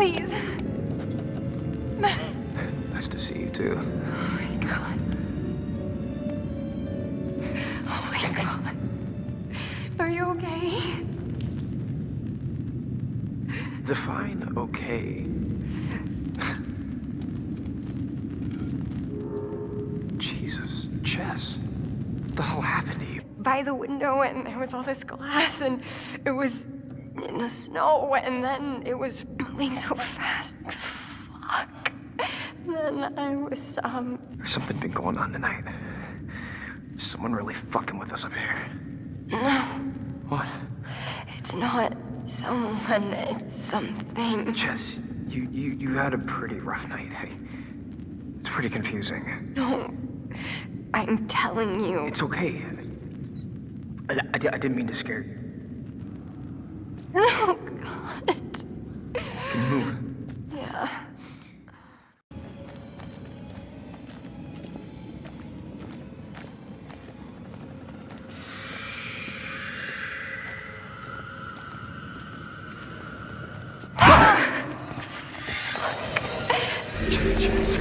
please. Nice to see you too. Oh my God. Oh my God. Are you okay? Define okay. Jesus, Jess. What the hell happened to you? By the window, and there was all this glass, and it was in the snow, and then it was moving so fast. Fuck. And then I was, There's something been going on tonight. Someone really fucking with us up here. No. What? It's not someone, it's something. Jess, you had a pretty rough night. It's pretty confusing. No. I'm telling you. It's okay. I didn't mean to scare you. No, God. Can you move? Yeah. Jess.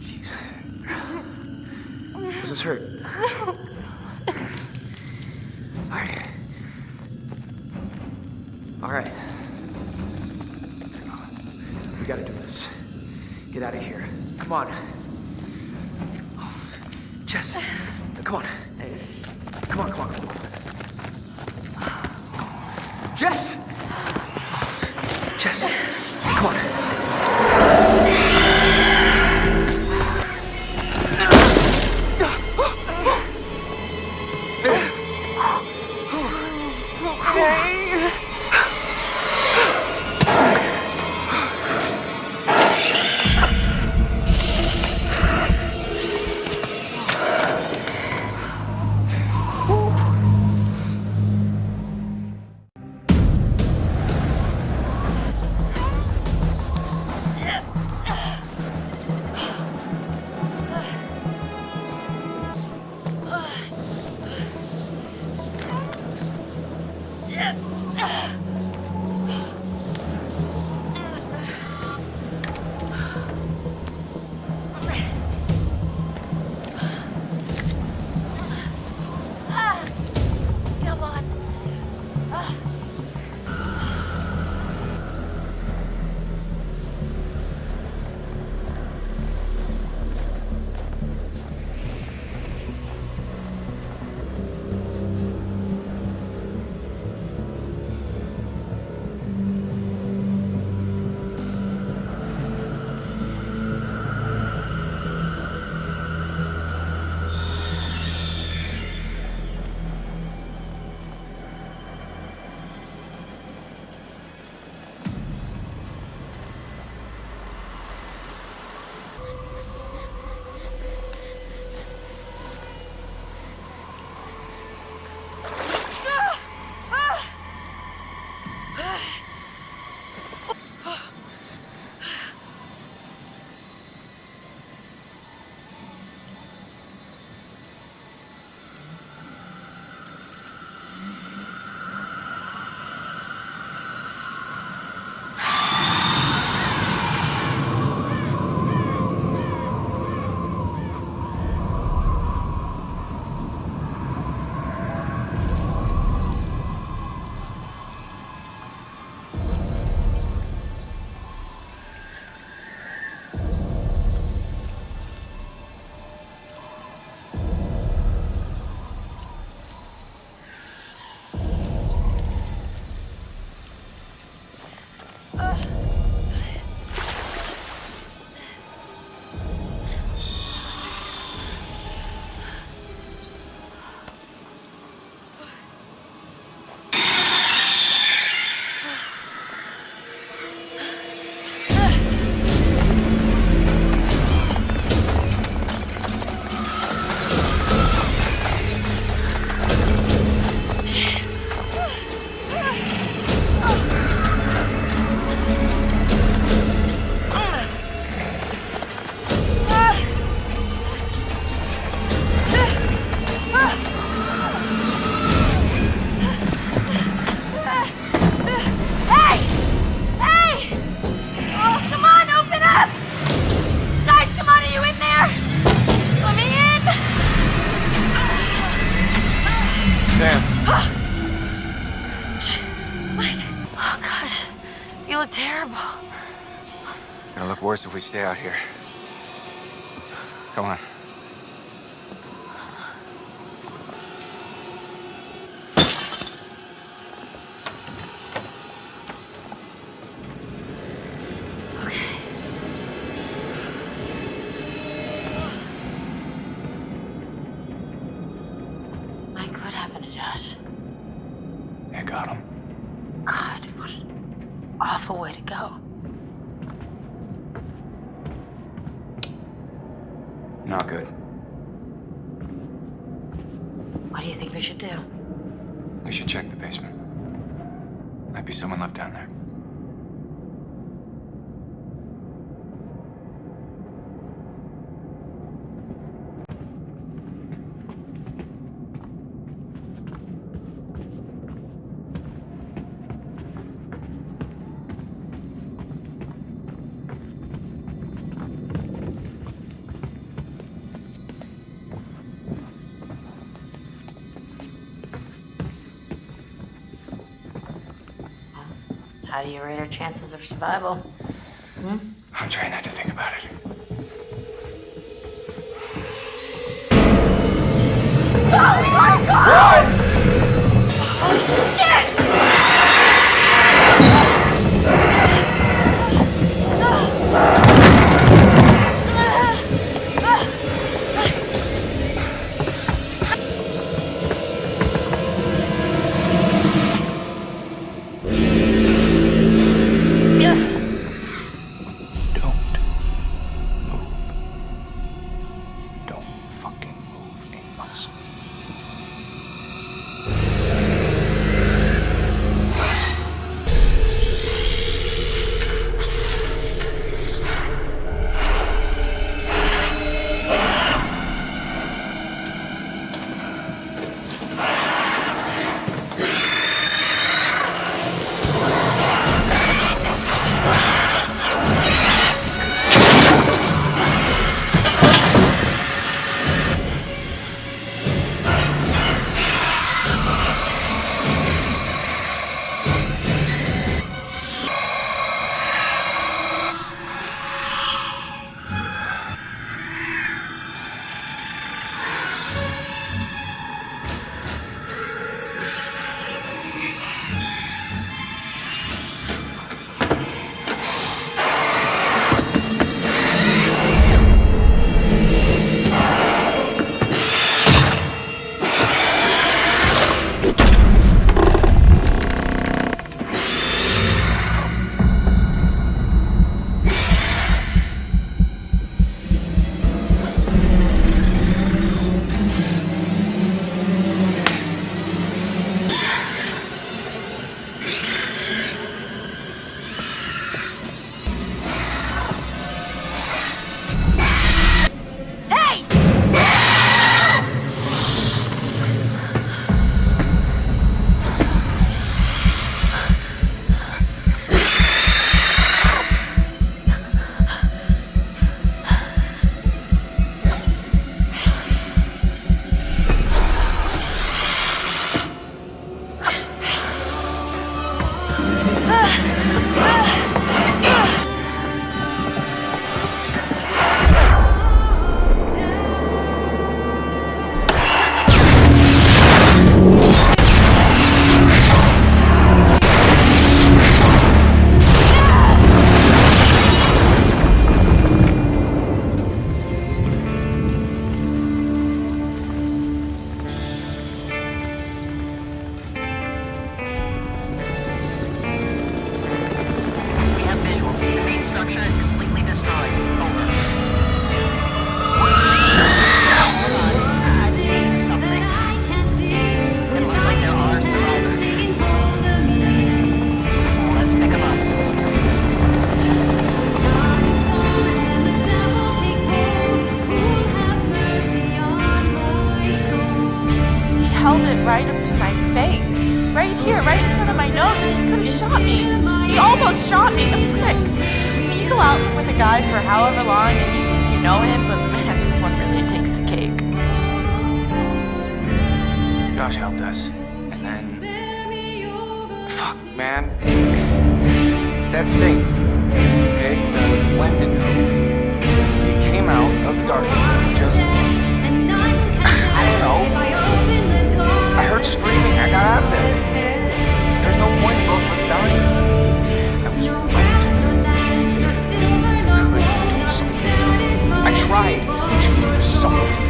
Jeez. Does this hurt? No. All right. Let's go. We gotta do this. Get out of here. Come on. Jess, come on. Come on, come on, come on. Jess! Jess, come on. Come on. look terrible. It'll look worse if we stay out here. Come on. Got him. God, what an awful way to go. Not good. What do you think we should do? We should check the basement. Might be someone left down there. How do you rate our chances of survival? I'm trying not to think about it. Oh my God! Oh shit! held it right up to my face. Right here, right in front of my nose, and he could have shot me. He almost shot me. That was quick. I mean, you go out with a guy for however long and you think you know him, but man, this one really takes the cake. Josh helped us. And then... Fuck, man. that thing, okay, the Wendigo, it came out of the darkness and just, I don't know, I heard screaming, I got out of there. There's no point in both of us dying. I was right. I tried to do something.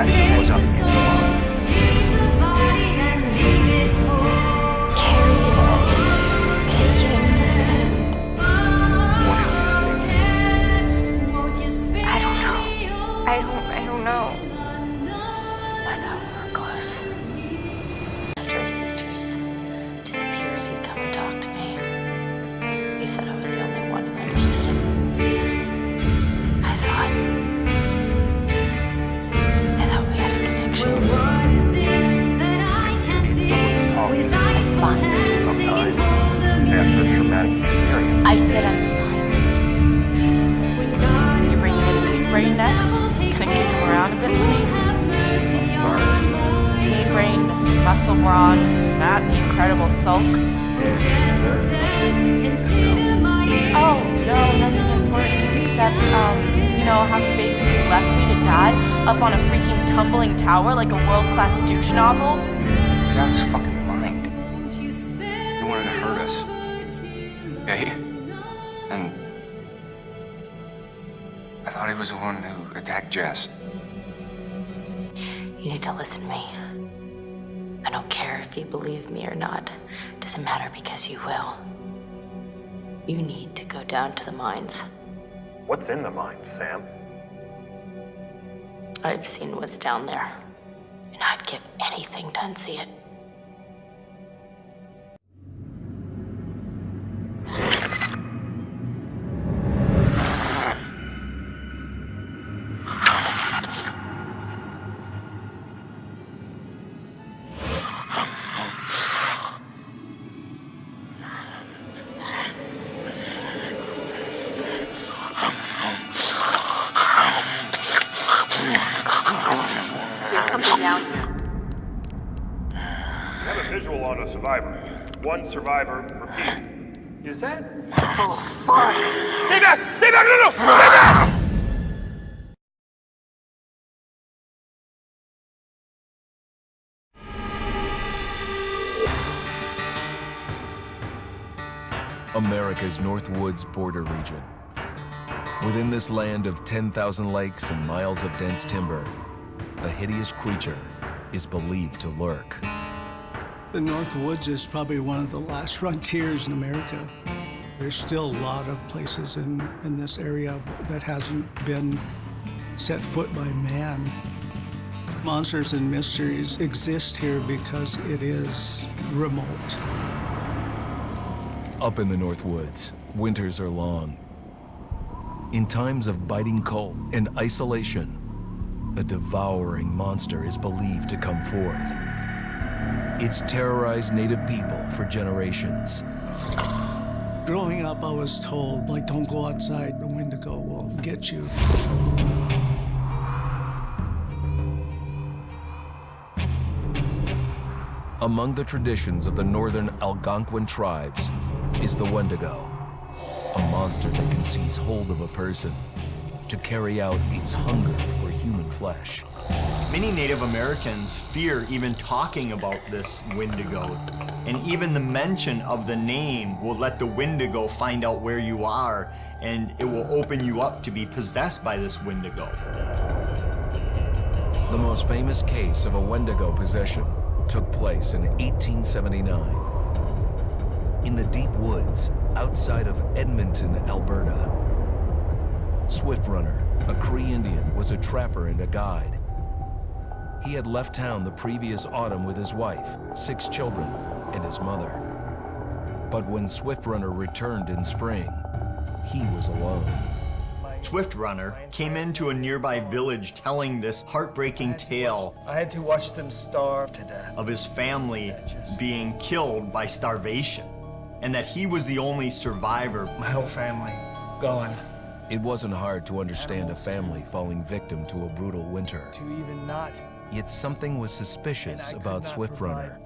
I think it was up against the wall. I don't know. I thought we were close. After his sisters disappeared, he'd come and talk to me. He said I was the only one who understood him. I thought we had a connection. What is this that I can see with eyes Fine. stained all the music? I said I'm fine. When God is You bring him in big brain next? Can kick him around a bit, please? Big brain, Mrs. Muscle Brawn, Matt the Incredible Sulk. Oh, no, nothing important except, how he basically left me to die up on a freaking tumbling tower like a world-class douche novel. He's out of his fucking mind. He wanted to hurt us. Okay? And I thought he was the one who attacked Jess. You need to listen to me. I don't care if you believe me or not. Doesn't matter because you will. You need to go down to the mines. What's in the mines, Sam? I've seen what's down there, and I'd give anything to unsee it. Survivor. One survivor, repeat. Is that? Oh, fuck! Stay back! Stay back! No! Stay back! America's North Woods border region. Within this land of 10,000 lakes and miles of dense timber, a hideous creature is believed to lurk. The North Woods is probably one of the last frontiers in America. There's still a lot of places in this area that hasn't been set foot by man. Monsters and mysteries exist here because it is remote. Up in the North Woods, winters are long. In times of biting cold and isolation, a devouring monster is believed to come forth. It's terrorized native people for generations. Growing up, I was told, don't go outside, the Wendigo will get you. Among the traditions of the northern Algonquin tribes is the Wendigo, a monster that can seize hold of a person to carry out its hunger for human flesh. Many Native Americans fear even talking about this Wendigo, and even the mention of the name will let the Wendigo find out where you are, and it will open you up to be possessed by this Wendigo. The most famous case of a Wendigo possession took place in 1879 in the deep woods outside of Edmonton, Alberta. Swift Runner, a Cree Indian, was a trapper and a guide. He had left town the previous autumn with his wife, 6 children, and his mother. But when Swift Runner returned in spring, he was alone. Swift Runner came into a nearby village telling this heartbreaking tale. I had to watch them starve to death. Of his family being killed by starvation, and that he was the only survivor. My whole family gone. It wasn't hard to understand a family falling victim to a brutal winter. To even not. Yet something was suspicious about Swift Runner.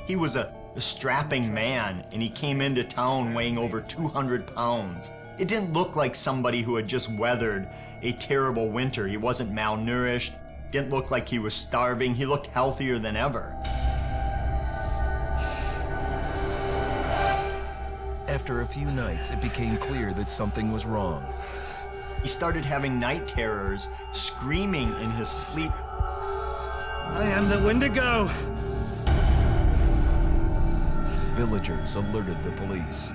He was a a strapping man, and he came into town weighing over 200 pounds. It didn't look like somebody who had just weathered a terrible winter. He wasn't malnourished, didn't look like he was starving. He looked healthier than ever. After a few nights, it became clear that something was wrong. He started having night terrors, screaming in his sleep. I am the Wendigo! Villagers alerted the police.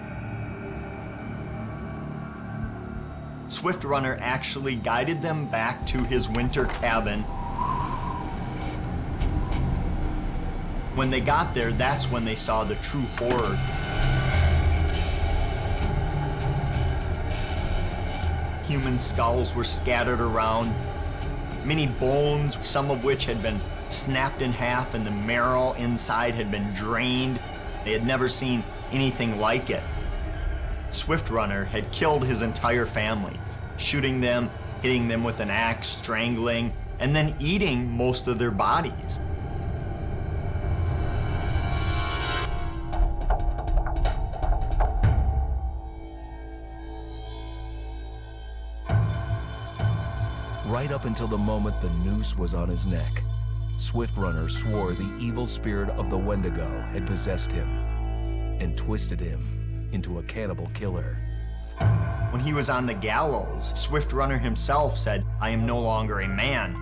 Swift Runner actually guided them back to his winter cabin. When they got there, that's when they saw the true horror. Human skulls were scattered around, many bones, some of which had been snapped in half and the marrow inside had been drained. They had never seen anything like it. Swift Runner had killed his entire family, shooting them, hitting them with an axe, strangling, and then eating most of their bodies. Right up until the moment the noose was on his neck, Swift Runner swore the evil spirit of the Wendigo had possessed him and twisted him into a cannibal killer. When he was on the gallows, Swift Runner himself said, "I am no longer a man."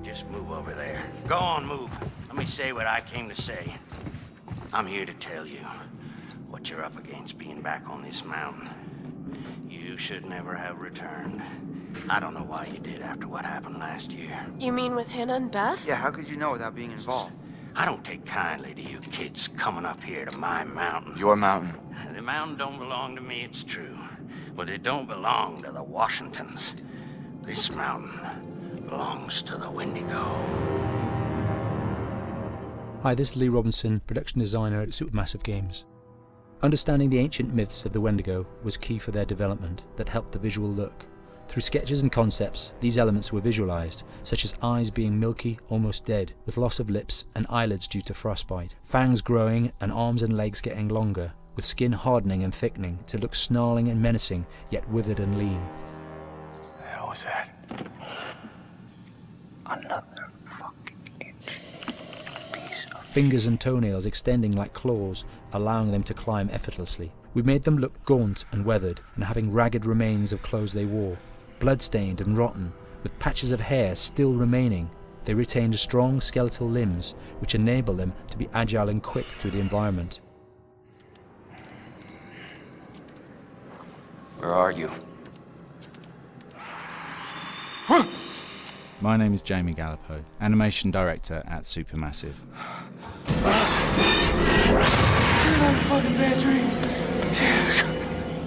Just move over there. Go on, move. Let me say what I came to say. I'm here to tell you what you're up against being back on this mountain. You should never have returned. I don't know why you did after what happened last year. You mean with Hannah and Beth? Yeah, how could you know without being involved? I don't take kindly to you kids coming up here to my mountain. Your mountain. The mountain don't belong to me, it's true. But it don't belong to the Washingtons. This mountain belongs to the Wendigo. Hi, this is Lee Robinson, production designer at Supermassive Games. Understanding the ancient myths of the Wendigo was key for their development that helped the visual look. Through sketches and concepts, these elements were visualized, such as eyes being milky, almost dead, with loss of lips and eyelids due to frostbite, fangs growing and arms and legs getting longer, with skin hardening and thickening to look snarling and menacing, yet withered and lean. The hell was that? Another fucking piece of... Fingers and toenails extending like claws, allowing them to climb effortlessly. We made them look gaunt and weathered, and having ragged remains of clothes they wore. Blood-stained and rotten, with patches of hair still remaining, they retained strong skeletal limbs, which enable them to be agile and quick through the environment. Where are you? My name is Jamie Gallipo, animation director at Supermassive.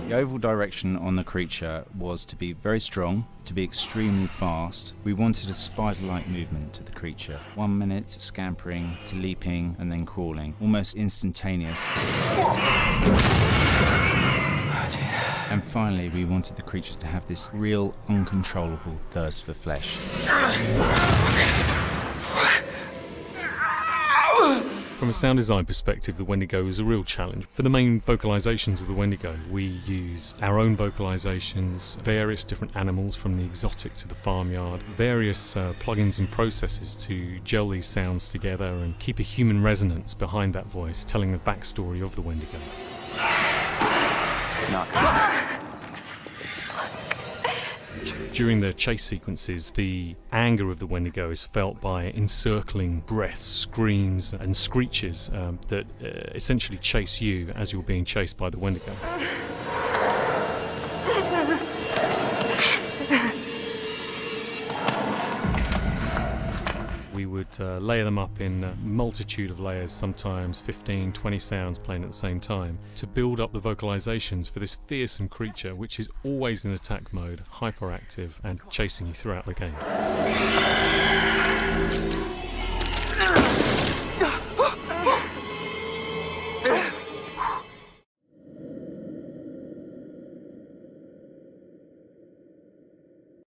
The overall direction on the creature was to be very strong, to be extremely fast. We wanted a spider-like movement to the creature. 1 minute scampering to leaping and then crawling, almost instantaneous. And finally, we wanted the creature to have this real, uncontrollable thirst for flesh. From a sound design perspective, the Wendigo was a real challenge. For the main vocalizations of the Wendigo, we used our own vocalizations, various different animals from the exotic to the farmyard, various plugins and processes to gel these sounds together and keep a human resonance behind that voice, telling the backstory of the Wendigo. During the chase sequences, the anger of the Wendigo is felt by encircling breaths, screams and screeches that essentially chase you as you're being chased by the Wendigo. We would would layer them up in a multitude of layers, sometimes 15, 20 sounds playing at the same time, to build up the vocalizations for this fearsome creature which is always in attack mode, hyperactive, and chasing you throughout the game.